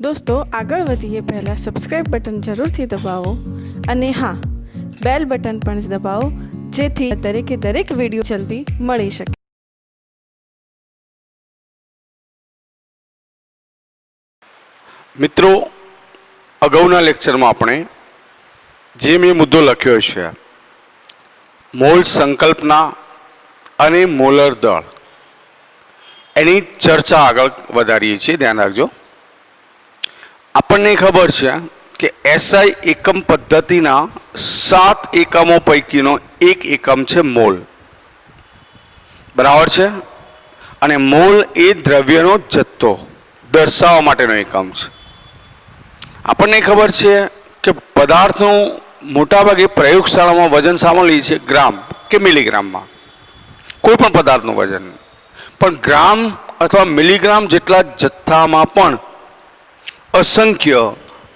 दोस्तों આગળ વધીએ પહેલાં સબસ્ક્રાઇબ બટન જરૂરથી દબાવો અને હા બેલ બટન પણ દબાવો જેથી દરેક વિડીયો જલ્દી મળી શકે। મિત્રો, અગાઉના લેક્ચરમાં આપણે જે મેં મુદ્દો લખ્યો છે મોલ સંકલ્પના અને મોલર દળ એની ચર્ચા આગળ વધારીએ છીએ। ધ્યાન રાખજો। આપણને ખબર છે કે એસઆઈ એકમ પદ્ધતિના 7 એકમો પૈકીનો એક એકમ છે મોલ, બરાબર છે। અને મોલ એ દ્રવ્યનો જથ્થો દર્શાવવા માટેનો એકમ છે। આપણને ખબર છે કે પદાર્થનું મોટાભાગે પ્રયોગશાળામાં વજન શામાં લે છે? ગ્રામ કે મિલીગ્રામમાં, કોઈ પણ પદાર્થનું વજન। પણ ગ્રામ અથવા મિલીગ્રામ જેટલા જથ્થામાં પણ અસંખ્ય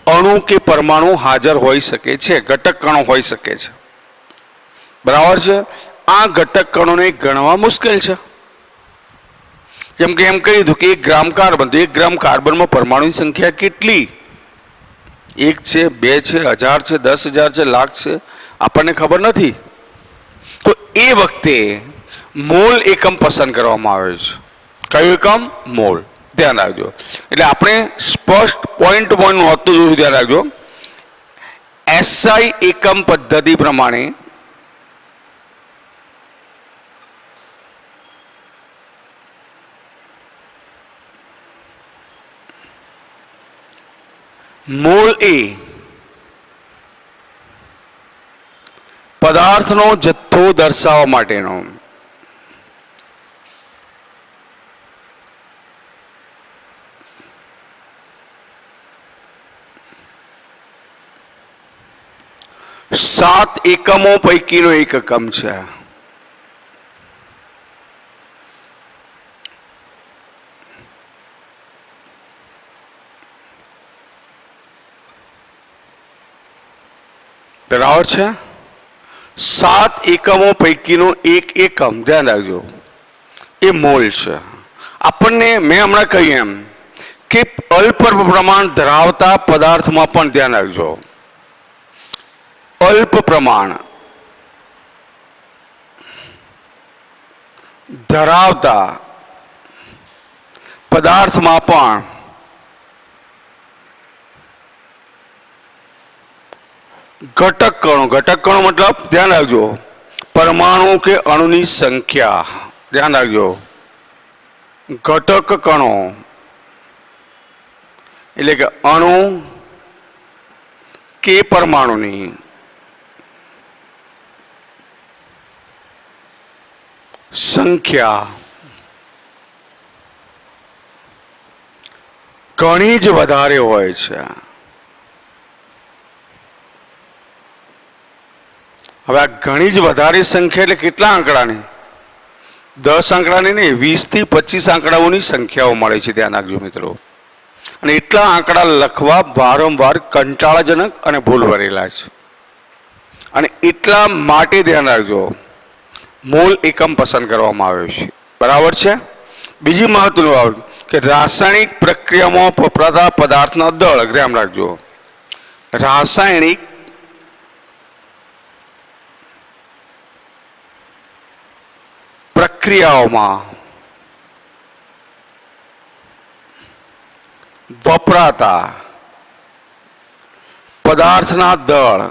અણુ કે પરમાણુ હાજર હોઈ શકે છે, ઘટક કણો હોઈ શકે છે, બરાબર છે। આ ઘટક કણોને ગણવા મુશ્કેલ છે। જેમ કે એમ કહી દીધું કે 1 ગ્રામ કાર્બન, તો 1 ગ્રામ કાર્બનમાં પરમાણુની સંખ્યા કેટલી? 1 છે, 2 છે, 1000 છે, 10,000 છે, લાખ છે, આપણને ખબર નથી। તો એ વખતે મોલ એકમ પસંદ કરવામાં આવે છે। કયું એકમ? મોલ। ધ્યાન રાખજો। એટલે આપણે સ્પષ્ટ પોઈન્ટ નોંધતું જોયું। ધ્યાન રાખજો। એસઆઈ એકમ પદ્ધતિ પ્રમાણે મોલ એ પદાર્થનો જથ્થો દર્શાવવા માટેનો સાત એકમો પૈકીનો એક એકમ છે। બરાબર છે। 7 એકમો પૈકીનો એક એકમ, ધ્યાન રાખજો, એ મોલ છે। આપણને મેં હમણાં કહ્યું એમ કે અલ્પ પ્રમાણ ધરાવતા પદાર્થમાં પણ ધ્યાન રાખજો, અલ્પ પ્રમાણ ધરાવતા પદાર્થમાં પણ ઘટક કણો મતલબ ધ્યાન રાખજો પરમાણુ કે અણુની સંખ્યા, ધ્યાન રાખજો, ઘટક કણો એટલે કે અણુ કે પરમાણુની સંખ્યા ઘણી જ વધારે હોય છે। હવે આ ઘણી જ વધારે સંખ્યા એટલે કેટલા આંકડાની? 10 આંકડાની નહીં, 20 થી 25 આંકડાઓની સંખ્યાઓ મળે છે। ધ્યાન રાખજો મિત્રો। અને એટલા આંકડા લખવા વારંવાર કંટાળાજનક અને ભૂલ ભરેલા છે। અને એટલા માટે ધ્યાન રાખજો મોલ એકમ પસંદ કરવામાં આવ્યો છે, બરાબર છે। બીજી મહત્વની બાબત કે રાસાયણિક પ્રક્રિયામાં વપરાતા પદાર્થના દળ, ધ્યાન રાખજો, રાસાયણિક પ્રક્રિયાઓમાં વપરાતા પદાર્થના દળ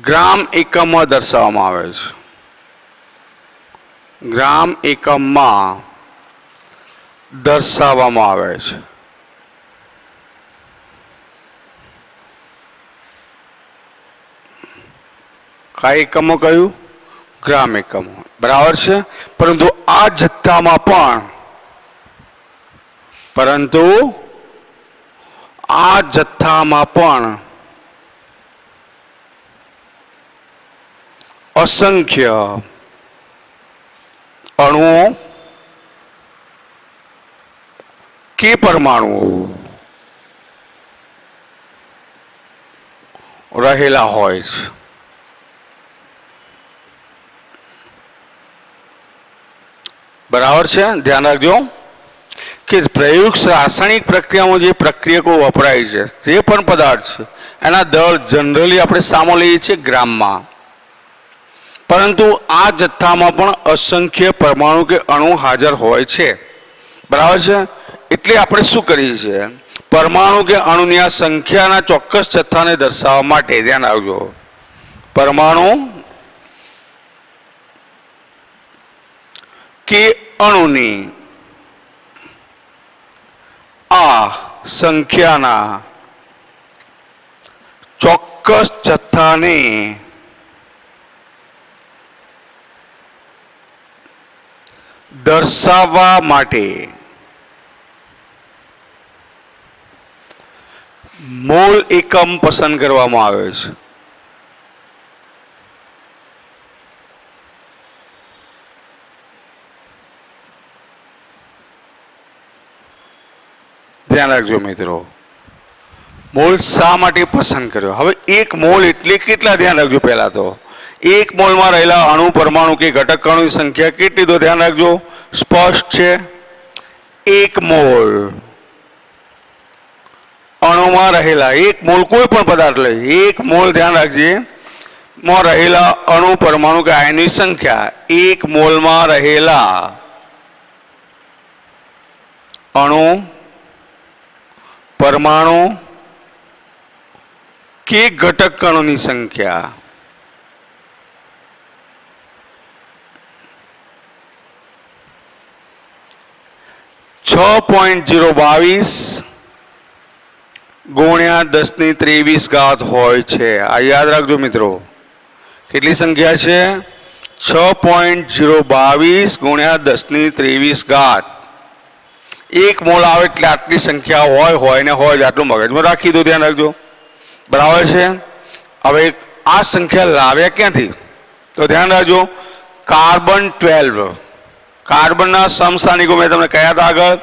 ગ્રામ એકમમાં દર્શાવવામાં આવે છે। ગ્રામ એકમમાં દર્શાવવામાં આવે છે। કયા એકમો કહ્યું? ગ્રામ એકમો, બરાબર છે। પરંતુ આ જથ્થામાં પણ અસંખ્ય અણુઓ કે પરમાણુઓ રહેલા હોય છે। બરાબર છે, ધ્યાન રાખજો। કે રાસાયણિક પ્રક્રિયામાં જે પ્રક્રિયકો વપરાય છે, જે પણ પદાર્થ છે એના દર જનરલી આપણે સામો લઈએ છીએ ગ્રામમાં, પરંતુ આ જથ્થામાં પણ અસંખ્ય પરમાણુ કે અણુ હાજર હોય છે, બરાબર છે. એટલે આપણે શું કરીએ છીએ, પરમાણુ કે અણુની આ સંખ્યાના ચોક્કસ જથ્થાને દર્શાવવા માટે, ધ્યાન રાખજો, પરમાણુ કે અણુની આ સંખ્યાના ચોક્કસ જથ્થાને દર્શાવવા માટે મોલ એકમ પસંદ કરવામાં આવે છે. ધ્યાન રાખજો મિત્રો, મોલ શા માટે પસંદ કર્યો? હવે એક મોલ એટલે કેટલા? ધ્યાન રાખજો, પહેલા તો એક મોલમાં રહેલા અણુ, પરમાણુ કે ઘટક કણોની સંખ્યા કેટલી? તો ધ્યાન રાખજો, સ્પષ્ટ છે, એક મોલ અણુમાં રહેલા, એક મોલ કોઈ પણ પદાર્થ લઈ, એક મોલ ધ્યાન રાખજે માં રહેલા અણુ, પરમાણુ કે આયનની સંખ્યા, એક મોલમાં રહેલા અણુ, પરમાણુ કે ઘટક કણોની સંખ્યા. .022 ગુણ્યા 10⁻23 હોય છે. આ યાદ રાખજો મિત્રો, કેટલી સંખ્યા છે? 6.022 ગુણ્યા 10⁻23. એક મોલ આવે એટલે આટલી સંખ્યા હોય ને હોય જ, આટલું મગજમાં રાખી દો, ધ્યાન રાખજો, બરાબર છે. હવે આ સંખ્યા લાવ્યા ક્યાંથી? તો ધ્યાન રાખજો, કાર્બન 12, કાર્બનના સમસ્થાનિકો મેં તમને કહ્યા હતા આગળ,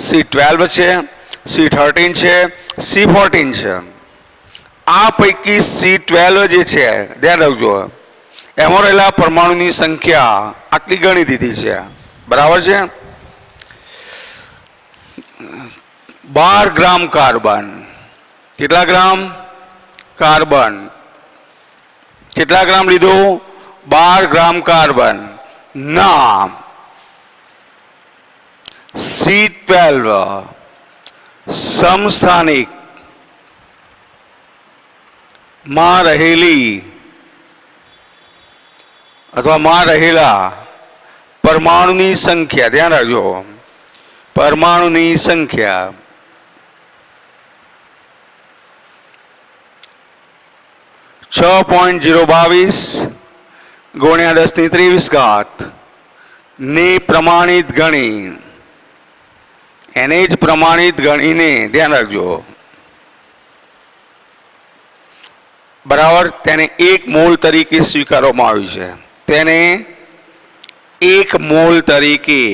C12 છે, C13 છે, C14 છે. આ પૈકી C12 જે છે, ધ્યાન રાખજો, એમાં રહેલા પરમાણુની સંખ્યા આટલી ગણી દીધી છે, બરાબર છે. 12 ગ્રામ કાર્બન, કેટલા ગ્રામ કાર્બન, કેટલા ગ્રામ લીધું? 12 ગ્રામ કાર્બન ના C12 સમસ્થાનિક માં રહેલી અથવા માં રહેલા પરમાણુની સંખ્યા, ધ્યાન રાખજો, પરમાણુની સંખ્યા 6.022 ગુણ્યા 10⁻23 ને પ્રમાણિત ગણી, એને જ પ્રમાણિત ગણીને, ધ્યાન રાખજો, બરાબર, તેને એક મોલ તરીકે સ્વીકારવામાં આવ્યું છે. તેને એક મોલ તરીકે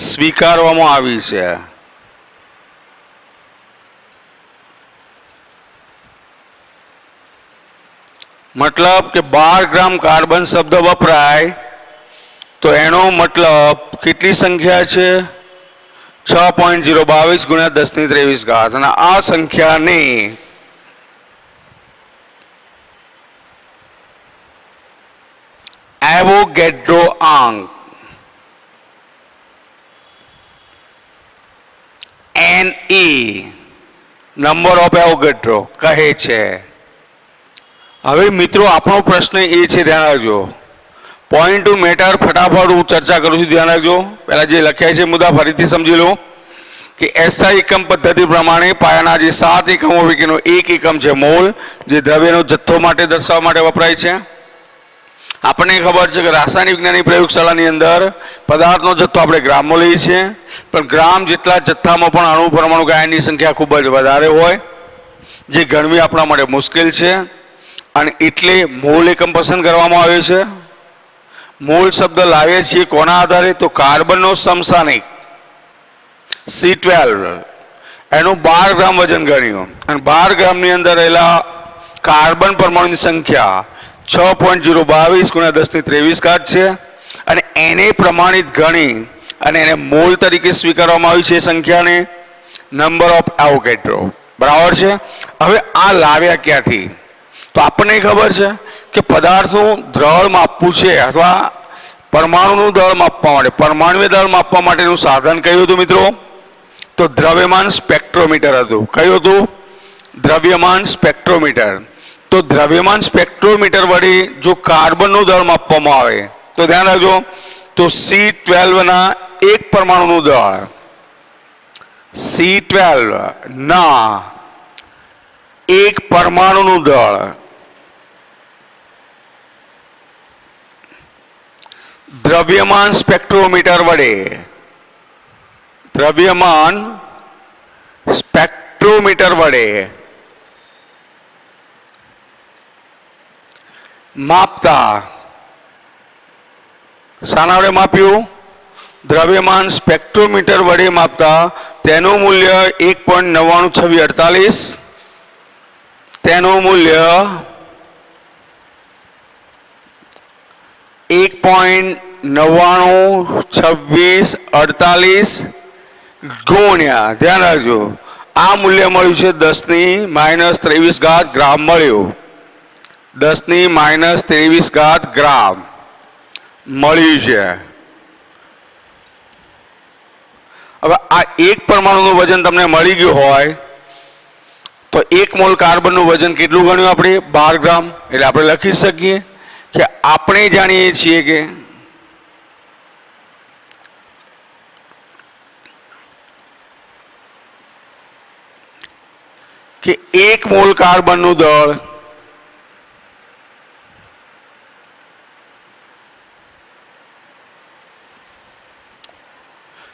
સ્વીકારવામાં આવી છે. મતલબ કે 12 ગ્રામ કાર્બન શબ્દ વપરાય તો એનો મતલબ કેટલી સંખ્યા છે? 6.022 ગુણ્યા 10⁻23. અને આ સંખ્યાને એવોગેડ્રો આંક, NE નંબર ઓફ એવોગેડ્રો કહે છે. હવે મિત્રો આપણો પ્રશ્ન એ છે, ધ્યાન રાખજો, પોઈન્ટ ટુ મેટર ફટાફટ હું ચર્ચા કરું છું, ધ્યાન રાખજો. પહેલા જે લખ્યા છે મુદ્દા ફરીથી સમજી લો કે SI એકમ પદ્ધતિ પ્રમાણે પાયાના જે 7 એકમો પૈકીનો એક એકમ છે મોલ, જે દ્રવ્યનો જથ્થો માટે દર્શાવવા માટે વપરાય છે. આપણને ખબર છે કે રાસાયણિક વિજ્ઞાનની પ્રયોગશાળાની અંદર પદાર્થનો જથ્થો આપણે ગ્રામમાં લઈએ છીએ, પણ ગ્રામ જેટલા જથ્થામાં પણ અણુ, પરમાણુ કે આયનની સંખ્યા ખૂબ જ વધારે હોય, જે ગણવી આપણા માટે મુશ્કેલ છે, અને એટલે મોલ એકમ પસંદ કરવામાં આવે છે. મોલ શબ્દ લાવીએ છીએ કોના આધારે? તો કાર્બનનો સમસ્થાનિક C12, એનું 12 ગ્રામ વજન ગણ્યું, અને 12 ગ્રામની અંદર રહેલા કાર્બન પરમાણુની સંખ્યા 6.022 ગુણ્યા 10⁻23 છે. અને એને પ્રમાણિત ગણી અને એને મોલ તરીકે સ્વીકારવામાં આવી છે એ સંખ્યાને નંબર ઓફ એવોગેડ્રો. બરાબર છે. હવે આ લાવ્યા ક્યાંથી? તો આપણને ખબર છે કે પદાર્થનું દળ માપવું છે અથવા પરમાણુનું દળ માપવા માટે, પરમાણુય દળ માપવા માટેનું સાધન કયું હતું મિત્રો? તો દ્રવ્યમાન સ્પેક્ટ્રોમીટર હતું. કયું હતું? દ્રવ્યમાન સ્પેક્ટ્રોમીટર. તો દ્રવ્યમાન સ્પેક્ટ્રોમીટર વડે જો કાર્બનનું દળ માપવામાં આવે તો ધ્યાન રાખજો, તો C12 ના એક પરમાણુનું દળ, C12 ના એક પરમાણુનું દળ દ્રવ્યમાન સ્પેક્ટ્રોમીટર વડે, દ્રવ્યમાન સ્પેક્ટ્રોમીટર વડે માપતા, શાના વડે માપ્યું? દ્રવ્યમાન સ્પેક્ટ્રોમીટર વડે માપતા તેનું મૂલ્ય 1.992648, તેનું મૂલ્ય 1.992648 ગુણ્યા, ધ્યાન રાખજો, આ મૂલ્ય મળ્યું છે 10⁻23 ગ્રામ મળ્યું, 10⁻23 ગ્રામ મળ્યું છે. હવે આ એક પરમાણુનું વજન તમને મળી ગયું હોય તો એક મોલ કાર્બનનું વજન કેટલું ગણ્યું આપણે? 12 ગ્રામ. એટલે આપણે લખી શકીએ કે આપણે જાણીએ છીએ કે એક મોલ કાર્બનનું દળ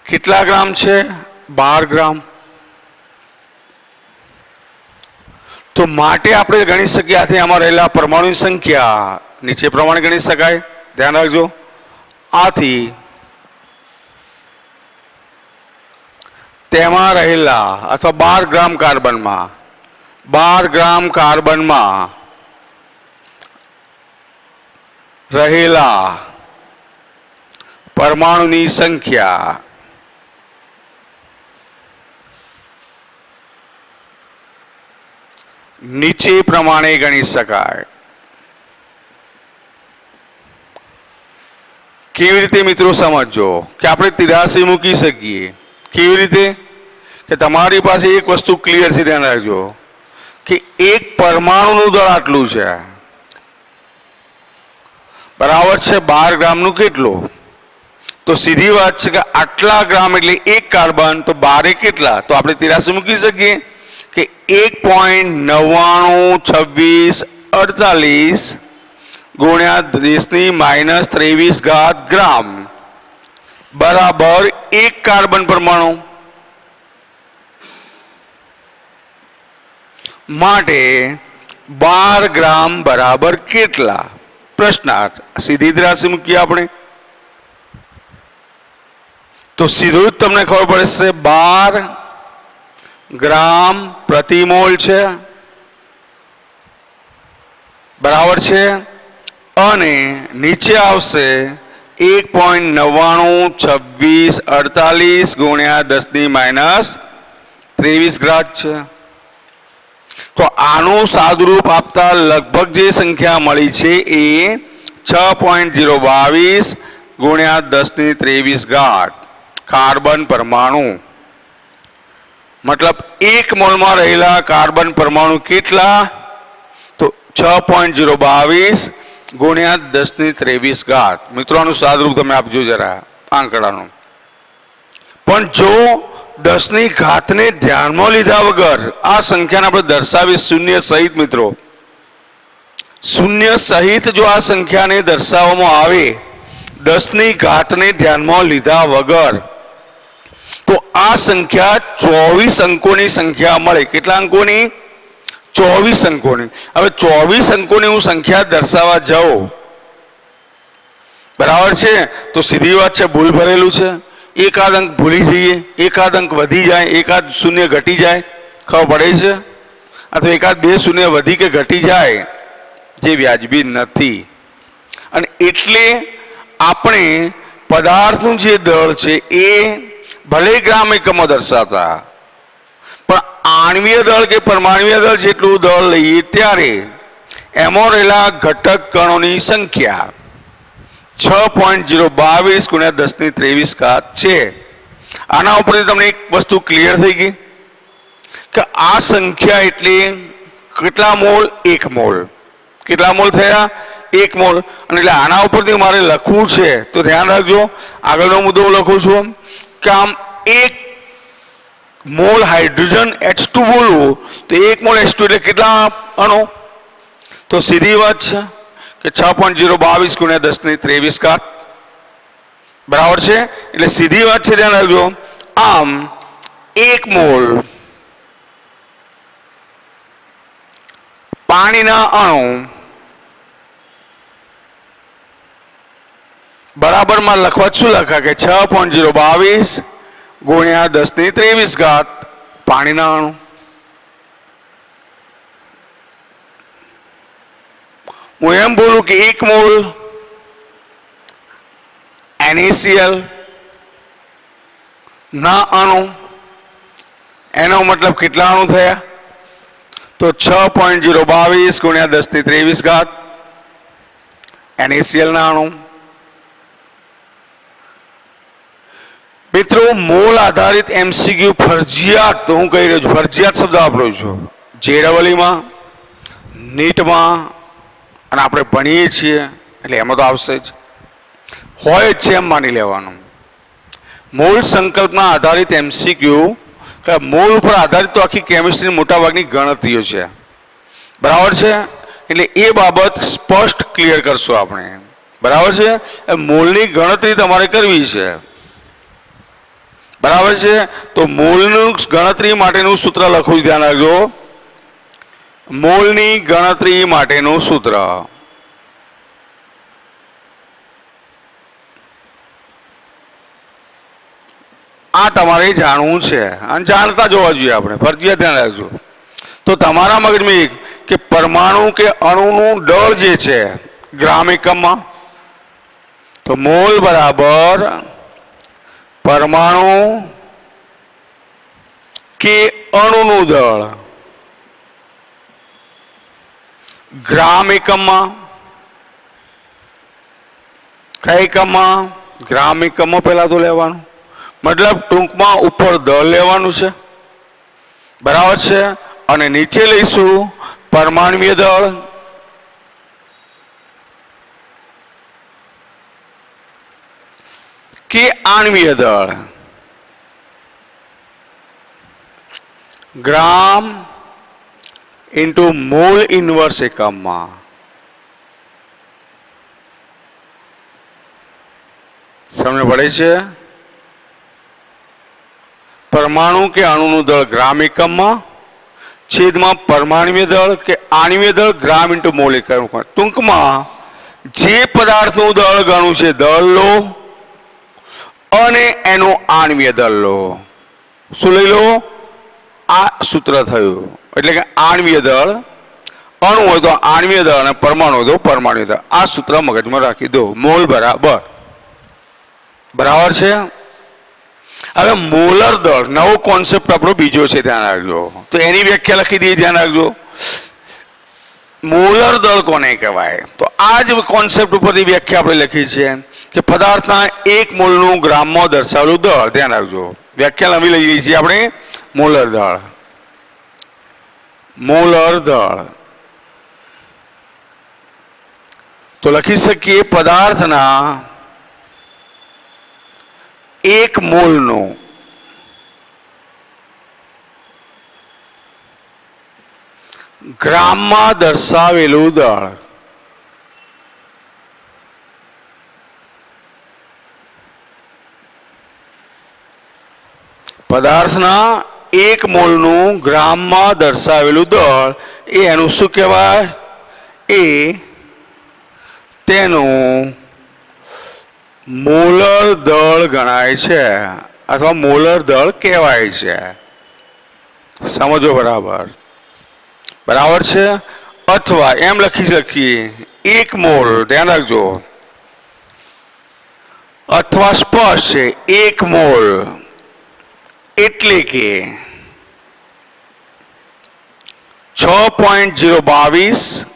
કેટલા ગ્રામ છે? 12 ગ્રામ. તો માટે આપણે ગણી શકીએ આથી આમાં રહેલા પરમાણુની સંખ્યા નીચે પ્રમાણે ગણી શકાય. ધ્યાન રાખજો, આથી તેમાં રહેલા અથવા 12 ગ્રામ કાર્બનમાં, 12 ગ્રામ કાર્બનમાં રહેલા પરમાણુની સંખ્યા નીચે પ્રમાણે ગણી શકાય. કેવી રીતે મિત્રો સમજો કે આપણે 83 મૂકી શકીએ? કેવી રીતે? કે તમારી પાસે એક વસ્તુ ક્લિયર છે, ધ્યાન રાખજો કે એક પરમાણુનું દળ આટલું છે, બરાબર છે. 12 ગ્રામનું કેટલું? તો સીધી વાત છે કે આટલા ગ્રામ એટલે એક કાર્બન, તો 12 કેટલા? તો આપણે 83 મૂકી શકીએ કે 1.992648 ગુણ્યા 10⁻23 ગ્રામ બરાબર એક કાર્બન પરમાણુ. માટે 12 ગ્રામ બરાબર કેટલા? પ્રશ્નાર્થ. સીધી જ રાશિ મૂકીએ આપણે તો સીધું જ તમને ખબર પડશે 12 ગ્રામ પ્રતિ મોલ છે, બરાબર છે. અને નીચે આવશે 1.992648 ગુણ્યા 10⁻23 ગ્રામ છે. તો આનું સાદુરૂપ આપતા લગભગ જે સંખ્યા મળી છે એ 6.022 ગુણ્યા 10⁻23 ઘાત કાર્બન પરમાણુ. મતલબ એક મોલમાં રહેલા કાર્બન પરમાણુ કેટલા? તો 6.022 ગુણ્યા 10⁻23 ઘાત. મિત્રો આનું સાદુરૂપ તમે આપજો જરા આંકડાનું. પણ જો 10ની ઘાતને ધ્યાનમાં લીધા વગર આ સંખ્યાને આપણે દર્શાવીએ શૂન્ય સહિત, મિત્રો શૂન્ય સહિત જો આ સંખ્યાને દર્શાવવામાં આવે 10ની ઘાતને ધ્યાનમાં લીધા વગર, તો આ સંખ્યા 24 અંકોની સંખ્યા મળે. કેટલા અંકોની? 24 અંકોની. હવે 24 અંકોની હું સંખ્યા દર્શાવવા જાઉં, બરાબર છે, તો સીધી વાત છે ભૂલ ભરેલું છે. એકાદ અંક ભૂલી જઈએ, એકાદ અંક વધી જાય, એકાદ શૂન્ય ઘટી જાય, ખબર પડે છે? અથવા એકાદ 2 શૂન્ય વધી કે ઘટી જાય જે વ્યાજબી નથી. અને એટલે આપણે પદાર્થનું જે દળ છે એ ભલે ગ્રામ એકમમાં દર્શાવતા, પણ આણ્વીય દળ કે પરમાણ્વીય દળ જેટલું દળ લઈએ ત્યારે એમાં રહેલા ઘટક કણોની સંખ્યા 6.022 ગુણ્યા 10⁻23 છે. આના ઉપરથી તમને એક વસ્તુ ક્લિયર થઈ ગઈ કે આ સંખ્યા એટલે કેટલા મોલ? 1 મોલ. કેટલા મોલ થયા? 1 મોલ. અને એટલે આના ઉપરથી મારે લખવું છે તો ધ્યાન રાખજો, આગળનો મુદ્દો હું લખું છું કે આમ 1 મોલ હાઇડ્રોજન H2 બોલવું તો 1 મોલ H2 એટલે કેટલા અણુ? તો સીધી વાત છે કે 6.022 ગુણ્યા 10⁻23 બરાબર છે. એટલે સીધી વાત છે, ધ્યાન રાખજો. આમ 1 મોલ પાણીના અણુ બરાબરમાં લખવા શું લખા કે 6.022 ગુણ્યા 10⁻23 પાણીના અણુ. હું એમ બોલું કે 1 મોલ NaCl ના અણુ, એનો મતલબ કેટલા અણુ થયા? તો 6.022 ગુણ્યા 10⁻23 NaCl ના અણુ. મિત્રો, મોલ આધારિત MCQ ફરજિયાત, તો હું કહી રહ્યો છું ફરજિયાત શબ્દ વાપરું છું, JEE-માં, NEET-માં અને આપણે ભણીએ છીએ એટલે એમાં તો આવશે જ, હોય જ છે એમ માની લેવાનું. મોલ સંકલ્પના આધારિત MCQ, મોલ ઉપર આધારિત તો આખી કેમિસ્ટ્રીની મોટાભાગની ગણતરીઓ છે, બરાબર છે. એટલે એ બાબત સ્પષ્ટ ક્લિયર કરશું આપણે, બરાબર છે. મોલની ગણતરી તમારે કરવી છે, બરાબર છે. તો મોલનું ગણતરી માટેનું સૂત્ર લખવું, ધ્યાન રાખજો. મોલની ગણતરી માટેનું સૂત્ર આ તમારે જાણવું છે અને જાણતા જોવા જોઈએ આપણે, ફરજિયાત ધ્યાન રાખજો. તો તમારા મગજમાં કે પરમાણુ કે અણુનું દળ જે છે ગ્રામ એકમમાં, તો મોલ બરાબર પરમાણુ કે અણુનું દળ ગ્રામ એકમમાં. કયા એકમમાં? ગ્રામ એકમમાં પહેલા તો લેવાનું, મતલબ ટૂંકમાં ઉપર દળ લેવાનું છે, બરાબર છે. અને નીચે લઈશું પરમાણ્વીય દળ, કે આણ્વીય દળ. ગ્રામ ઇન્ટુ મોલ ઇન્વર્સ એકમમાં. સમજ પડે છે? પરમાણુ કે અણુનું દળ ગ્રામ એકમમાં, છેદમાં પરમાણ્વીય દળ કે આણ્વીય દળ ગ્રામ ઇન્ટુ મોલ એકમમાં. ટૂંકમાં જે પદાર્થનું દળ ગણું છે દળ લો અને એનું આણ્વીય દળ લો. શું લઈ લો? આ સૂત્ર થયું. એટલે કે આણ્વીય દળ, અણુ હોય તો આણ્વીય દળ અને પરમાણુ હોય તો પરમાણ્વીય દળ. આ સૂત્ર મગજમાં રાખી દો. મોલ બરાબર છે. હવે મોલર દળ નવો કોન્સેપ્ટ આપણો બીજો છે, ધ્યાન રાખજો. તો એની વ્યાખ્યા લખી દઈએ, ધ્યાન રાખજો. મોલર દળ કોને કહેવાય? તો આ જ કોન્સેપ્ટ ઉપરથી વ્યાખ્યા આપણે લખી છે કે પદાર્થના 1 મોલનું ગ્રામમાં દર્શાવેલું દળ. ધ્યાન રાખજો, વ્યાખ્યા નવી લઈ લઈએ છીએ આપણે. મોલર દળ, મોલર દળ તો લખી શકીએ પદાર્થના 1 મોલનું ગ્રામમાં દર્શાવેલું દળ. પદાર્થના 1 મોલનું ગ્રામમાં દર્શાવેલું દળ એ એનું શું કહેવાય? એ તેનું મોલર દળ ગણાય છે અથવા મોલર દળ કહેવાય છે. સમજો બરાબર છે. અથવા એમ લખી શકીએ 1 મોલ, ધ્યાન રાખજો, અથવા સ્પષ્ટ છે 1 મોલ એટલે કે 6.022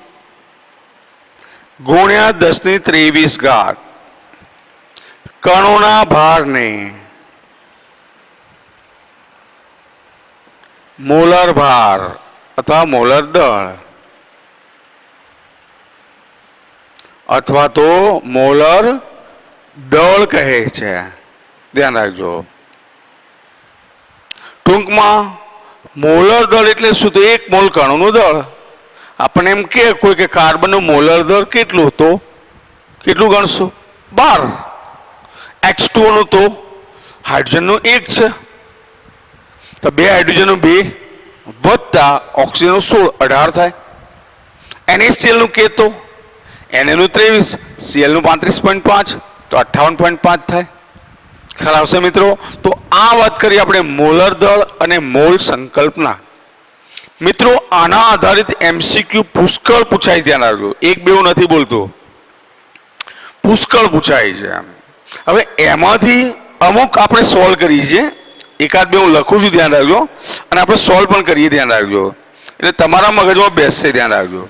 ગુણ્યા 10⁻23 ઘાત કણોના ભારને મોલર ભાર અથવા મોલર દળ અથવા તો મોલર દળ કહે છે. ધ્યાન રાખજો. ટૂંકમાં મોલર દળ એટલે શું? તો 1 મોલ કણોનું દળ. આપણને એમ કે કોઈ કે કાર્બનનું મોલર દળ કેટલું, તો કેટલું ગણશો? 12. H2O નું તો હાઇડ્રોજનનું 1 છે, તો 2 હાઇડ્રોજનનું 2 વત્તા ઓક્સિજનનું 16 18 થાય. NaCl નું કે તો Na નું 23, Cl નું 35.5, તો 58.5 થાય. ખ્યાલ આવશે મિત્રો? તો આ વાત કરી આપણે મોલર દળ અને મોલ સંકલ્પના. મિત્રો આના આધારિત MCQ પુષ્કળ પૂછાય, ધ્યાન રાખજો. 1-2 નથી બોલતો, પુષ્કળ પૂછાય છે. હવે એમાંથી અમુક આપણે સોલ્વ કરી છે, 1-2 હું લખું છું, ધ્યાન રાખજો, અને આપણે સોલ્વ પણ કરીએ, ધ્યાન રાખજો. એટલે તમારા મગજમાં બેસશે, ધ્યાન રાખજો.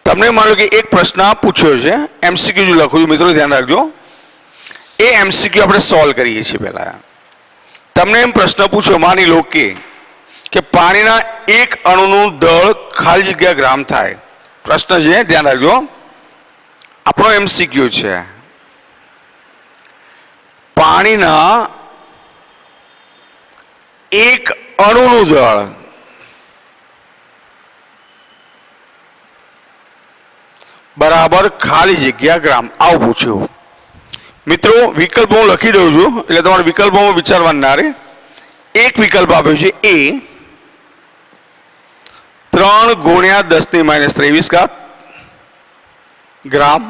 તમને માનો કે એક પ્રશ્ન પૂછ્યો છે, MCQ જો લખું છું મિત્રો, ધ્યાન રાખજો. એ MCQ આપણે સોલ્વ કરીએ છીએ. પહેલા તમને એમ પ્રશ્ન પૂછ્યો, માની લો કે પાણીના એક અણુનું દળ ખાલી જગ્યા ગ્રામ થાય. પ્રશ્ન છે, ધ્યાન રાખજો, આપણો MCQ છે. પાણીના એક અણુનું દળ બરાબર ખાલી જગ્યા ગ્રામ, આવું પૂછ્યું. મિત્રો વિકલ્પ હું લખી દઉં છું, એટલે તમારે વિકલ્પોમાં વિચારવાનું ના રહે. એક વિકલ્પ આપ્યો છે A 3 ગુણ્યા 10⁻23 ઘાત ગ્રામ.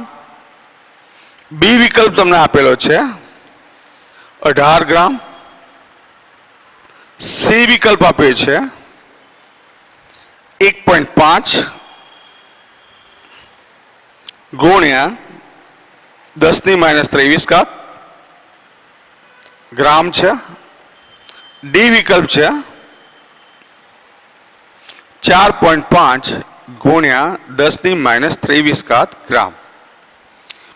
બી વિકલ્પ તમને આપેલો છે 18 ગ્રામ. સી વિકલ્પ આપ્યો છે 1.5 ગુણ્યા 10⁻23 ઘાત ગ્રામ છે. ડી વિકલ્પ છે 4.5 ગુણ્યા 10⁻23 ઘાત ગ્રામ.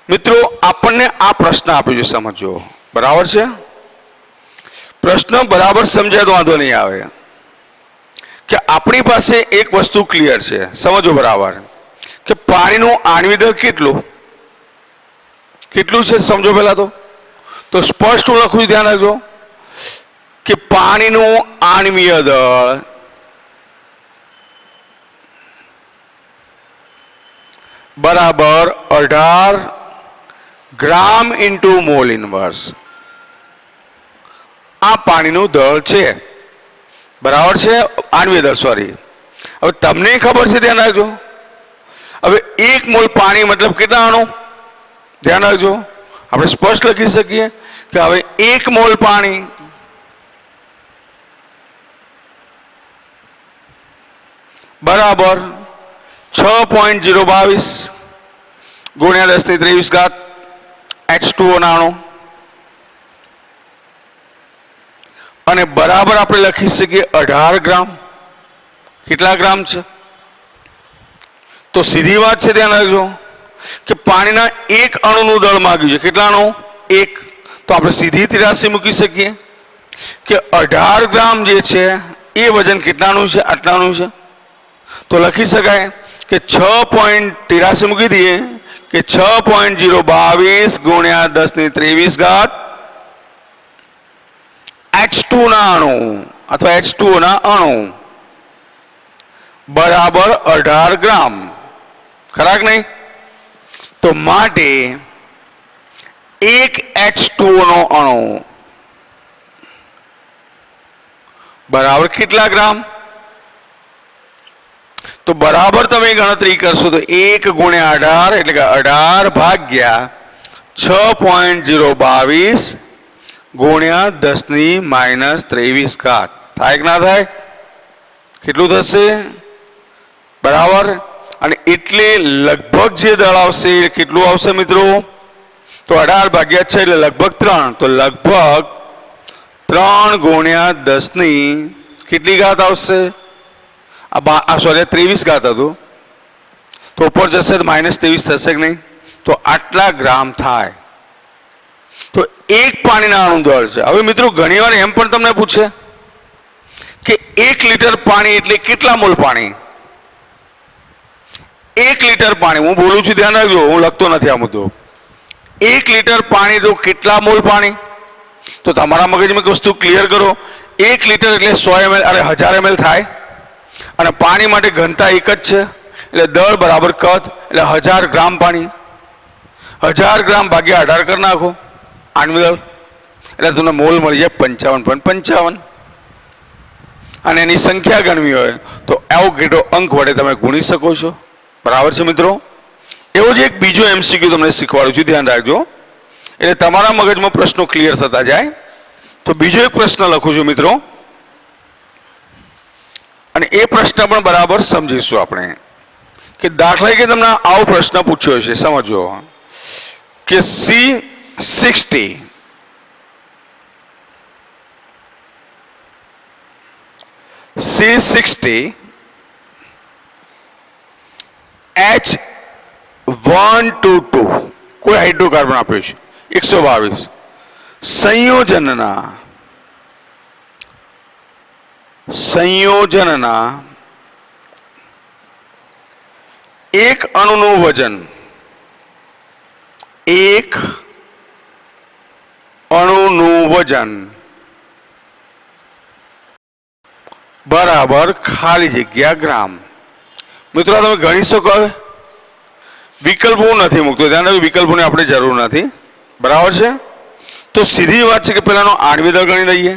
મિત્રો આપણને આ પ્રશ્ન આપ્યો છે, સમજો. બરાબર છે? પ્રશ્ન બરાબર સમજાય તો વાંધો નહીં આવે. કે આપણી પાસે એક વસ્તુ ક્લિયર છે, સમજો બરાબર, કે પાણીનું આણ્વિક દળ કેટલું છે સમજો. પહેલા તો સ્પષ્ટ હું લખું છું, ધ્યાન રાખજો, કે પાણીનું આણ્વીય દળ બરાબર 18 ગ્રામ ઇન્ટુ મોલ ઇનવર્સ. આ પાણીનું દળ છે. બરાબર છે? આણ્વીય દળ, સોરી. હવે તમને ખબર છે, ધ્યાન રાખજો. હવે 1 મોલ પાણી મતલબ કેટલા અણુ? ધ્યાન રાખજો, આપણે સ્પષ્ટ લખી શકીએ કે હવે 1 મોલ પાણી બરાબર 6.022 ગુણ્યા 10⁻23 ઘાત H2O ના અણુ, અને બરાબર આપણે લખી શકીએ 18 ગ્રામ. કેટલા ગ્રામ છે? તો સીધી વાત છે, ધ્યાન રાખજો, કે પાણીના એક અણુનું દળ માંગ્યું છે. કેટલા અણુ? 1. તો આપણે સીધી રાશિ મૂકી શકીએ કે 18 ગ્રામ જે છે એ વજન કેટલાનું છે? આટલાનું છે. તો લખી શકાય કે 6.83 મૂકી દઈએ કે 6.022 ગુણ્યા 10⁻23 ઘાત H2 ના અણુ અથવા H2O ના અણુ બરાબર 18 ગ્રામ. ખરા કે નહીં? તો માટે એક H2O નો અણુ બરાબર કેટલા ગ્રામ? તો બરાબર તમે ગણતરી કરશો તો 1 ગુણ્યા 18 એટલે કે 18 ભાગ્યા 6.022 ગુણ્યા 10⁻23 ઘાત. થાય કે ના થાય? કેટલું થશે? બરાબર. અને એટલે લગભગ જે દળ આવશે કેટલું આવશે મિત્રો? તો તો 18 ભાગ્યા 6 એટલે લગભગ 3, તો લગભગ 3 ગુણ્યા 10 ની કેટલી ઘાત આવશે? સોરી 23 ઘાત હતું, તો ઉપર જશે તો -23 થશે કે નહીં? તો આટલા ગ્રામ થાય. તો એક પાણીના અણુ દળ છે. હવે મિત્રો ઘણીવાર એમ પણ તમને પૂછે કે 1 લીટર પાણી એટલે કેટલા મોલ પાણી? 1 લીટર પાણી, હું બોલું છું ધ્યાન રાખજો, હું લખતો નથી આ મુદ્દો. 1 લીટર પાણી તો કેટલા મોલ પાણી? તો તમારા મગજમાં એક વસ્તુ ક્લિયર કરો, 1 લીટર એટલે 100 ml અરે 1000 ml થાય, અને પાણી માટે ઘનતા એક જ છે, એટલે દળ બરાબર કદ, એટલે 1000 ગ્રામ પાણી. 1000 ગ્રામ ભાગ્યા 18 કરી નાખો આણ્વિક દળ, એટલે તમને મોલ મળી જાય 55.55. અને એની સંખ્યા ગણવી હોય તો એવોગેડ્રો અંક વડે તમે ગુણી શકો છો. બરાબર છે મિત્રો? એવો જ એક બીજો MCQ તમને શીખવાડું છું, ધ્યાન રાખજો, એટલે તમારા મગજમાં પ્રશ્નો ક્લિયર થતા જાય. તો બીજો એક પ્રશ્ન લખું છું મિત્રો, અને એ પ્રશ્ન પણ બરાબર સમજીશું આપણે. કે દાખલા કે તમને આવો પ્રશ્ન પૂછ્યો છે, સમજો કે C60 H122 કોઈ હાઇડ્રોકાર્બન આપ્યું છે 122 સંયોજનના એક અણુનું વજન બરાબર ખાલી જગ્યા ગ્રામ. મિત્રો તમે ગણી શકો. હવે વિકલ્પો નથી મૂકતો, ધ્યાન રાખજો, વિકલ્પોની આપણે જરૂર નથી. બરાબર છે? તો સીધી વાત છે કે પેલાનો આણ્વિક દળ ગણી લઈએ.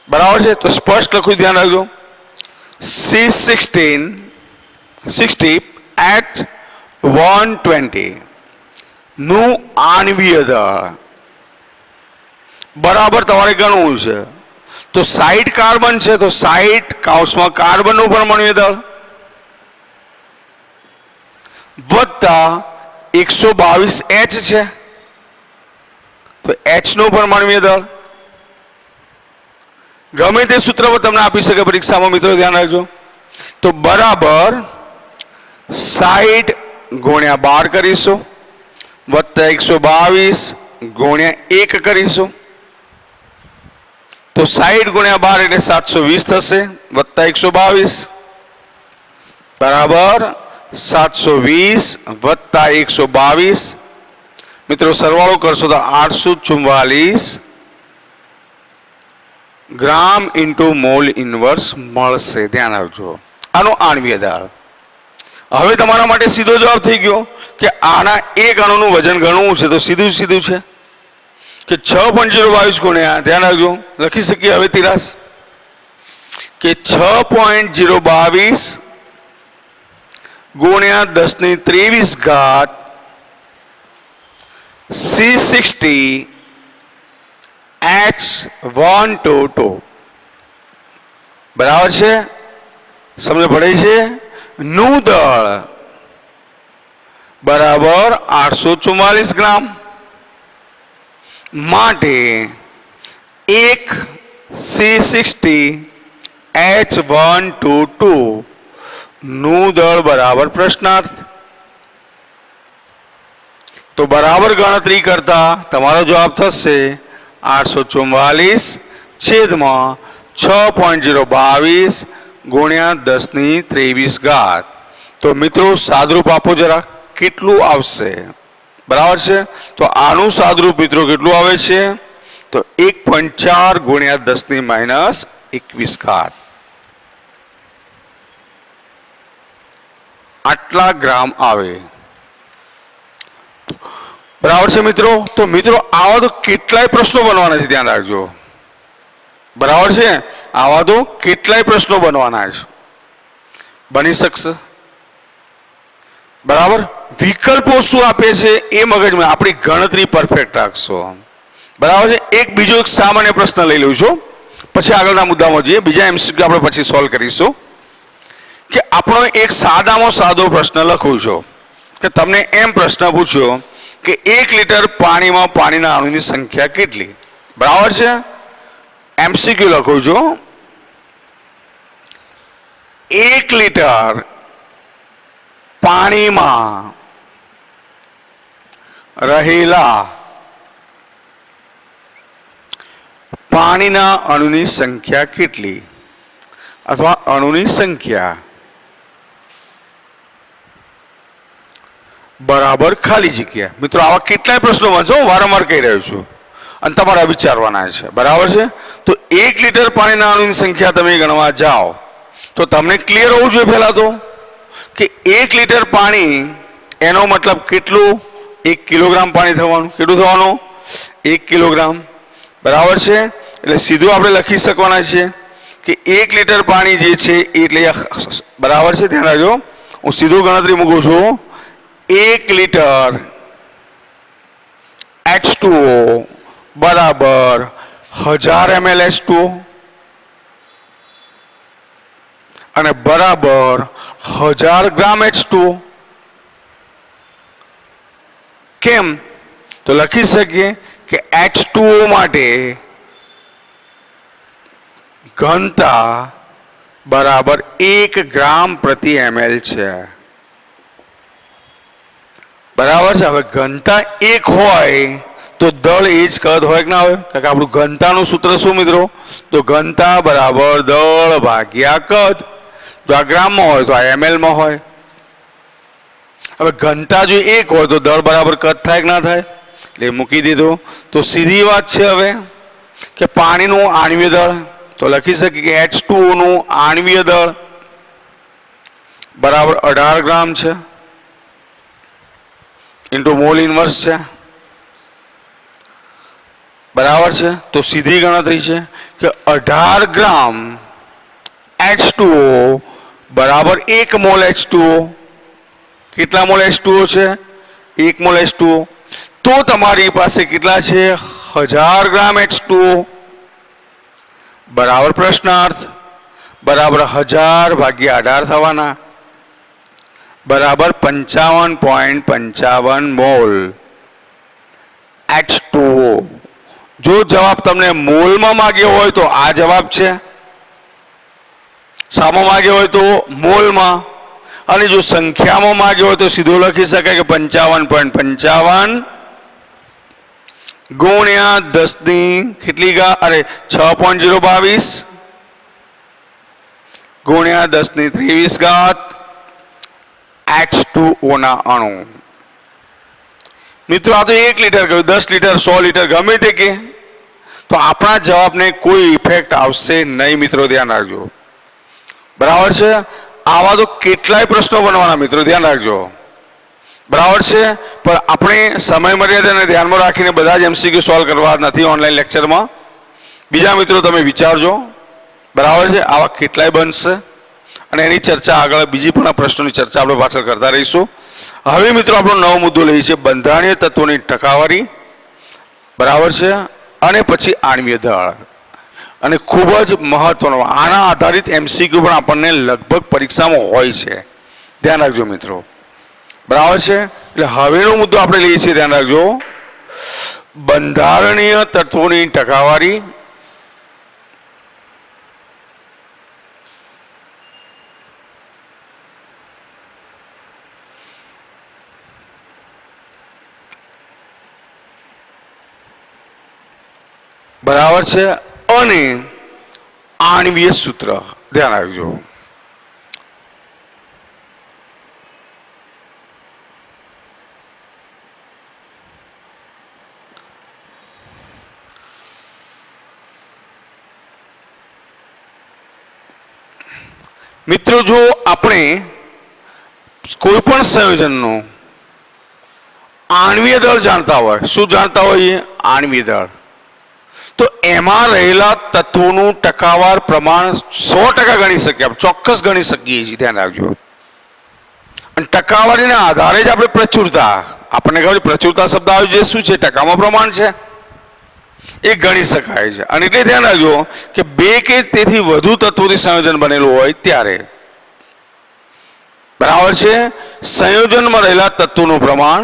બરાબર છે? તો સ્પષ્ટ લખું, ધ્યાન રાખજો. C60 H120 નું આણ્વીય દળ બરાબર તમારે ગણવું છે. તો 60 કાર્બન છે, તો 60 કૌંસમાં કાર્બનનું પરમાણ્વીય દળ વત્તા 122 H છે, તો H નું પરમાણ્વીય દળ ગમે તે સૂત્ર તમને આપી શકે પરીક્ષામાં, મિત્રો ધ્યાન રાખજો. તો બરાબર 60 ગુણ્યા 12 કરીશું વત્તા 122 ગુણ્યા 1 કરીશું, તો 60 ગુણ્યા 12 એટલે 720 થશે વત્તા 122 બરાબર 720 વત્તા 122. મિત્રો સરવાળો કરશો તો 844 ગ્રામ ઇન્ટુ મોલ ઇન્વર્સ મળશે. ધ્યાન રાખજો, આનો આણ્વીય દળ. હવે તમારા માટે સીધો જવાબ થઈ ગયો કે આના એક અણુનું વજન ગણવું છે, તો સીધું છે કે 6.022 ગુણ્યા, ધ્યાન રાખજો, લખી શકીએ હવે તિરાસ કે 6.022 ગુણ્યા 10⁻23 ઘાત C60 H122 બરાબર છે? સમજ પડે છે? નું દળ બરાબર 844 ગ્રામ. માટે એક C60 H122 નું દળ બરાબર પ્રશ્નાર્થ. તો બરાબર ગણતરી કરતા તમારો જવાબ થશે 844 છેદમાં 6.022 ગુણ્યા 10⁻23 ઘાત. તો મિત્રો સાદરૂપ આપો જરા, કેટલું આવશે? બરાબર છે? તો આનું સાદરૂપ મિત્રો કેટલું આવે છે? તો 1.4 ગુણ્યા 10⁻21 ઘાત. આટલા ગ્રામ આવે. બરાબર છે મિત્રો? તો મિત્રો આવા તો કેટલાય પ્રશ્નો બનવાના છે, ધ્યાન રાખજો. બરાબર છે? આવા તો કેટલાય પ્રશ્નો બનવાના છે, બની શકશે. બરાબર? વિકલ્પો શું આપે છે એ મગજમાં, આપણી ગણતરી પરફેક્ટ રાખશો. બરાબર છે? એક બીજો એક સામાન્ય પ્રશ્ન લઈ લઉં છું, પછી આગળના મુદ્દામાં જઈએ. બીજા MCQ આપણે પછી સોલ્વ કરીશું. કે આપણો એક સાદામાં સાદો પ્રશ્ન લખું છું કે તમને એમ પ્રશ્ન પૂછ્યો કે 1 લીટર પાણીમાં પાણીના અણુની સંખ્યા કેટલી? બરાબર છે. એમસીક્યુ લખું છું. 1 લીટર પાણીમાં રહેલા પાણીના અણુની સંખ્યા કેટલી? અથવા અણુની સંખ્યા બરાબર ખાલી જગ્યા. મિત્રો આવા કેટલાય પ્રશ્નો વાંચો, વારંવાર કહી રહ્યો છું અને તમારા વિચારવાના છે. બરાબર છે. તો 1 લીટર પાણીના અણુની સંખ્યા તમે ગણવા જાઓ તો તમને ક્લિયર હોવું જોઈએ પહેલા તો કે 1 લીટર પાણી એનો મતલબ કેટલું? 1 કિલોગ્રામ પાણી થવાનું. કેટલું થવાનું? 1 કિલોગ્રામ. બરાબર છે. એટલે સીધું આપણે લખી શકવાના છે કે 1 લીટર પાણી જે છે એટલે બરાબર છે. ધ્યાન રાખજો, હું સીધું ગણતરી મૂકું છું. 1 લીટર H2O બરાબર 1000 ml H2O અને બરાબર 1000 ગ્રામ H2O. કેમ? તો લખી શકીએ કે H2O માટે ઘનતા બરાબર 1 ગ્રામ પ્રતિ ml છે. બરાબર છે. હવે ઘનતા 1 હોય તો દળ એ જ કદ હોય કે ના હોય? કારણ કે આપણું ઘનતાનું સૂત્ર શું મિત્રો? તો ઘનતા બરાબર દળ ભાગ્યા કદ. જો આ ગ્રામમાં હોય તો આ ml માં હોય. હવે ઘનતા જો 1 હોય તો દળ બરાબર કદ થાય કે ના થાય? એટલે મૂકી દીધું. તો સીધી વાત છે હવે કે પાણીનું આણ્વીય દળ તો લખી શકીએ કે H2O નું આણ્વીય દળ બરાબર 18 ગ્રામ છે ઇન્ટુ મોલ ઇન્વર્સ છે. બરાબર છે. તો સીધી ગણતરી છે કે 18 ગ્રામ H2O બરાબર 1 મોલ H2O. કેટલા મોલ H2O છે? 1 મોલ H2O. તો તમારી પાસે કેટલા છે? 1000 ગ્રામ H2O બરાબર પ્રશ્નાર્થ બરાબર 1000 ભાગ્યા 18 થવાના બરાબર 55.55 મોલ H2O. જો જવાબ તમને મોલમાં માંગ્યો હોય તો આ જવાબ છે. શામાં માંગ્યો હોય તો મોલમાં. અને જો સંખ્યામાં માંગ્યો હોય તો સીધું લખી શકાય કે 55.55 ગુણ્યા 10 ની કેટલી ઘાત? અરે 6.022 ગુણ્યા 10 ની 23 ઘાત H2O ના અણુ. મિત્રો આ તો 1 લીટર કહ્યું, 10 લીટર 100 લીટર ગમે તે કે તો આપણા જવાબને કોઈ ઇફેક્ટ આવશે નહીં. મિત્રો ધ્યાન રાખજો. બરાબર છે. આવા તો કેટલાય પ્રશ્નો બનવાના મિત્રો, ધ્યાન રાખજો. બરાબર છે. પણ આપણે સમય મર્યાદાને ધ્યાનમાં રાખીને બધા જ MCQ સોલ્વ કરવા નથી ઓનલાઈન લેક્ચરમાં. બીજા મિત્રો તમે વિચારજો. બરાબર છે. આવા કેટલાય બનશે અને એની ચર્ચા આગળ બીજી પણ પ્રશ્નોની ચર્ચા આપણે પાછળ કરતા રહીશું. હવે મિત્રો આપણો નવો મુદ્દો લઈએ છીએ બંધારણીય તત્વોની ટકાવારી. બરાબર છે. અને પછી આણ્વીય દળ. અને ખૂબ જ મહત્વનો આના આધારિત MCQ પણ આપણને લગભગ પરીક્ષામાં હોય છે. ધ્યાન રાખજો મિત્રો. બરાબર છે. એટલે હવેનો મુદ્દો આપણે લઈએ છીએ, ધ્યાન રાખજો, બંધારણીય તત્વોની ટકાવારી. બરાબર છે. અને આણ્વીય સૂત્ર ધ્યાન રાખજો. મિત્રો જો આપણે કોઈ પણ સંયોજનનો આણ્વીય દળ જાણતા હોય, શું જાણતા હોઈએ? આણ્વીય દળ. તો એમાં રહેલા તત્વોનું ટકાવાર પ્રમાણ 100% ગણી શકીએ, આપણે ચોક્કસ ગણી શકીએ છીએ. ધ્યાન રાખજો. અને ટકાવારીના આધારે જ આપણે પ્રચુરતા, આપણને ખબર છે પ્રચુરતા શબ્દ આવ્યો જે શું છે? ટકામાં પ્રમાણ છે, એ ગણી શકાય છે. અને એટલે ધ્યાન રાખજો કે 2 કે તેથી વધુ તત્વોથી સંયોજન બનેલું હોય ત્યારે બરાબર છે સંયોજનમાં રહેલા તત્વોનું પ્રમાણ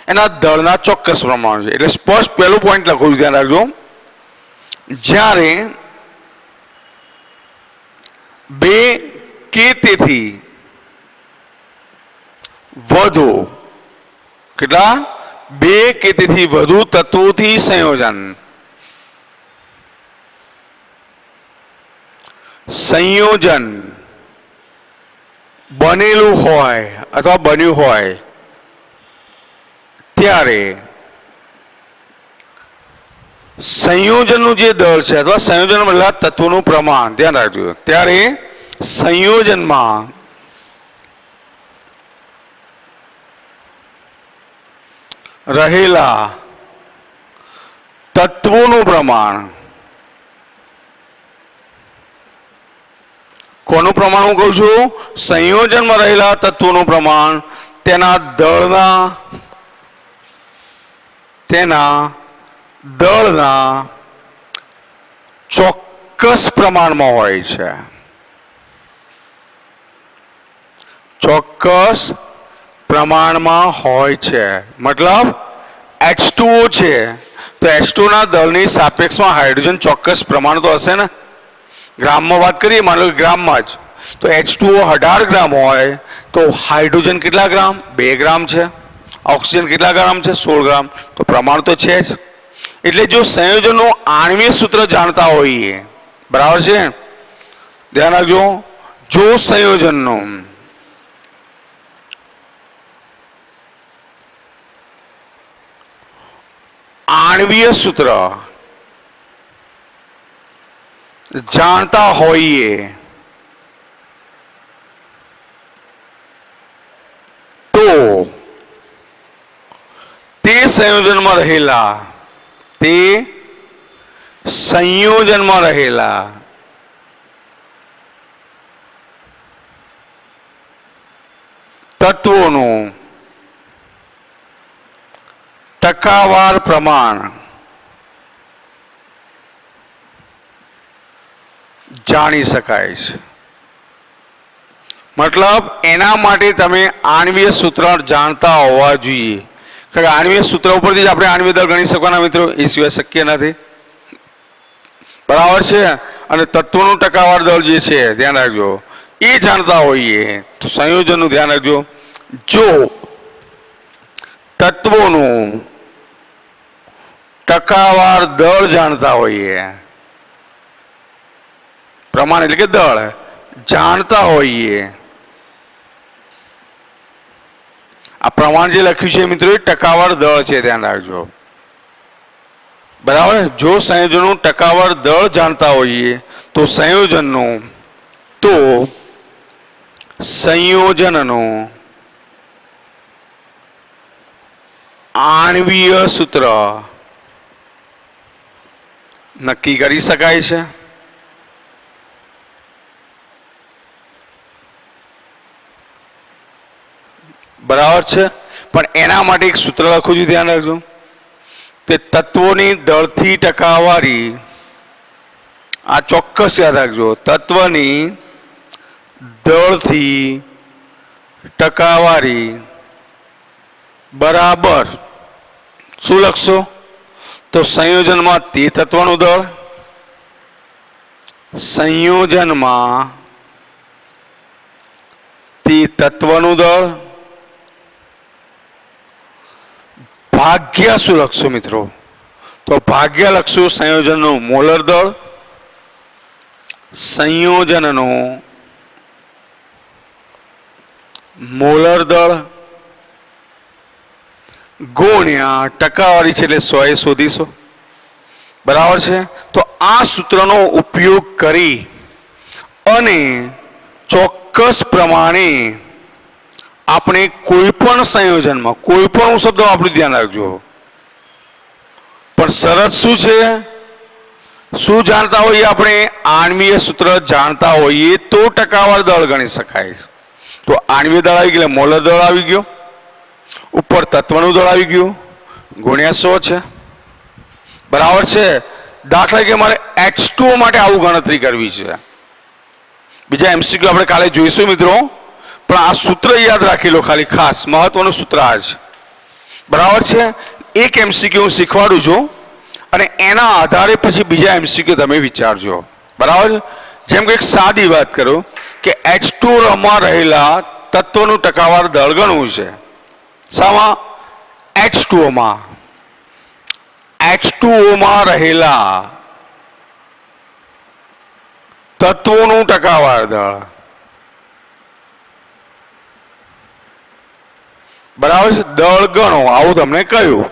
એના દળના ચોક્કસ પ્રમાણ છે. એટલે સ્પષ્ટ પહેલું પોઈન્ટ લખું છું, ધ્યાન રાખજો. જ્યારે બે કે તેથી વધુ કેટલા બે કે તેથી વધુ તત્વોથી સંયોજન બનેલું હોય અથવા બન્યું હોય ત્યારે સંયોજનનું જે દળ છે અથવા સંયોજન બનેલા તત્વોનું પ્રમાણ ધ્યાન રાખજો. ત્યારે સંયોજનમાં રહેલા તત્વોનું પ્રમાણ, કોનું પ્રમાણ હું કહું છું? સંયોજનમાં રહેલા તત્વોનું પ્રમાણ તેના દળના ચોક્કસ પ્રમાણમાં હોય છે. ચોક્કસ પ્રમાણમાં હોય છે. મતલબ H2O છે તો H2O ના દળની સાપેક્ષમાં હાઇડ્રોજન ચોક્કસ પ્રમાણ તો હશે ને. ગ્રામમાં વાત કરીએ, માનો કે ગ્રામમાં જ તો H2O 18 ગ્રામ હોય તો હાઇડ્રોજન કેટલા ગ્રામ? 2 ગ્રામ છે. ઓક્સિજન કેટલા ગ્રામ છે? 16 ગ્રામ. તો પ્રમાણ તો છે જ. એટલે જો સંયોજનનું આણ્વિય સૂત્ર જાણતા હોઈએ, બરાબર છે, ધ્યાન રાખજો, જો સંયોજનનું આણ્વિય સૂત્ર જાણતા હોઈએ તો તે સંયોજનમાં રહેલા તત્વોનું ટકાવાર પ્રમાણ જાણી શકાય છે. મતલબ એના માટે તમે આણ્વિય સૂત્ર જાણતા હોવા જોઈએ. કારણ કે આણ્વિય સૂત્ર ઉપરથી જ આપણે આણ્વિય દળ ગણી શકવાના મિત્રો, એ સિવાય શક્ય નથી. બરાબર છે. અને તત્વોનું ટકાવાર દળ જે છે ધ્યાન રાખજો, એ જાણતા હોઈએ તો સંયોજનનું ધ્યાન રાખજો. જો તત્વોનું ટકાવાર દળ જાણતા હોઈએ, પ્રમાણ એટલે કે દળ જાણતા હોઈએ, આ પ્રમાણ જે લખ્યું છે મિત્રો એ ટકાવાર દળ છે, ધ્યાન રાખજો. બરાબર. જો સંયોજનનું ટકાવાર દળ જાણતા હોઈએ તો સંયોજનનું આણ્વિય સૂત્ર નક્કી કરી શકાય છે. બરાબર છે. પણ એના માટે એક સૂત્ર લખું છું, ધ્યાન રાખજો, કે તત્વોની દળથી ટકાવારી, આ ચોક્કસ યાદ રાખજો, તત્વની દળથી ટકાવારી બરાબર શું લખશો? તો સંયોજનમાં તે તત્વનું દળ, સંયોજનમાં તે તત્વનું દળ ભાગ્યા શું લખશો મિત્રો? તો ભાગ્યા લખશું સંયોજનનું મોલર દળ, સંયોજનનું મોલર દળ ગુણ્યા ટકાવારી છે એટલે 100 શોધીશું. બરાબર છે. તો આ સૂત્રનો ઉપયોગ કરી અને ચોક્કસ પ્રમાણે આપણે કોઈ પણ સંયોજનમાં, કોઈ પણ શબ્દ આપણું ધ્યાન રાખજો, પણ શરત શું છે? શું જાણતા હોઈએ આપણે? આણ્વિય સૂત્ર જાણતા હોઈએ તો ટકાવાર દળ ગણી શકાય. તો આણ્વિય દળ આવી ગયું, મોલર દળ આવી ગયો, ઉપર તત્વનું દળ આવી ગયું, ગુણ્યા 100 છે. બરાબર છે. દાખલા કે મારે H2O માટે આવું ગણતરી કરવી છે. બીજા MCQ આપણે કાલે જોઈશું મિત્રો, પણ આ સૂત્ર યાદ રાખી લો ખાલી, ખાસ મહત્વનું સૂત્ર આ છે. બરાબર છે. એક MCQ હું શીખવાડું છું અને એના આધારે પછી બીજા MCQ તમે વિચારજો. બરાબર. જેમ કે એક સાદી વાત કરું કે H2માં રહેલા તત્વનું ટકાવાર દળ ગણવું છે. શામાં? H2માં. H2માં રહેલા તત્વોનું ટકાવાર દળ. બરાબર છે. દળ ગણો આવું તમને કહ્યું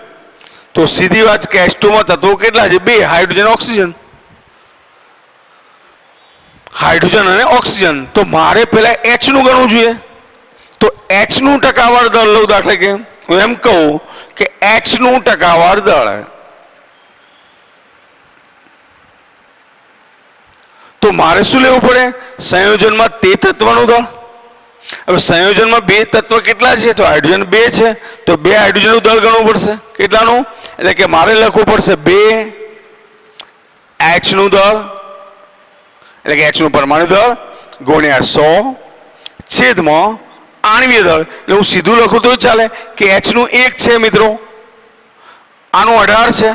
તો સીધી વાત કે H2માં તત્વો કેટલા છે? 2, હાઇડ્રોજન ઓક્સિજન. હાઇડ્રોજન અને ઓક્સિજન. તો મારે પહેલા H નું ગણવું જોઈએ. તો H નું ટકાવાર દળ લઉં. દાખલા કે હું એમ કહું કે H નું ટકાવાર દળ, તો મારે શું લેવું પડે? સંયોજનમાં તે તત્વનું દળ. હવે સંયોજનમાં 2 તત્વ કેટલા છે? તો હાઇડ્રોજન 2 છે, તો 2 હાઇડ્રોજનનું દળ ગણવું પડશે. કેટલાનું? એટલે કે મારે લખવું પડશે 2 H નું દળ, એટલે કે H નું પરમાણુ દળ ગુણ્યા 100 છેદમાં આણ્વીય દળ. એટલે હું સીધું લખું તો ચાલે કે H નું 1 છે મિત્રો, આનું 18 છે.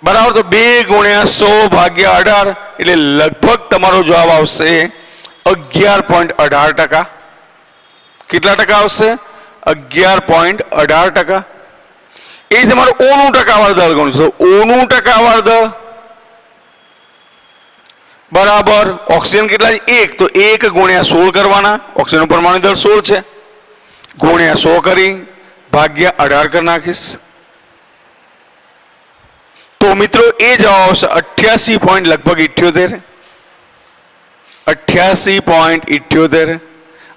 બરાબર. તો 2 ગુણ્યા 100 ભાગ્યા 18 એટલે લગભગ તમારો જવાબ આવશે 11.18%. કેટલા ટકા આવશે? 11.18%. એ તમારું O નું ટકાવાર દળ ગણું છે. O નું ટકાવાર દળ બરાબર ઓક્સિજન કેટલા છે? 1. તો 1 ગુણ્યા 16 કરવાના. ઓક્સિજનનું પરમાણુ દળ 16 છે. ગુણ્યા 100 કરી ભાગ્યા 18 કરી નાખીશ. તો મિત્રો એ જવાબ આવશે 88.78. 88.78.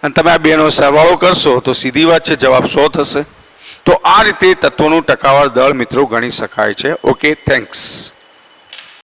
અને તમે આ બેનો સરવાળો કરશો તો સીધી વાત છે જવાબ 100 થશે. તો આ રીતે તત્વોનું ટકાવાર દળ મિત્રો ગણી શકાય છે. Okay, thanks.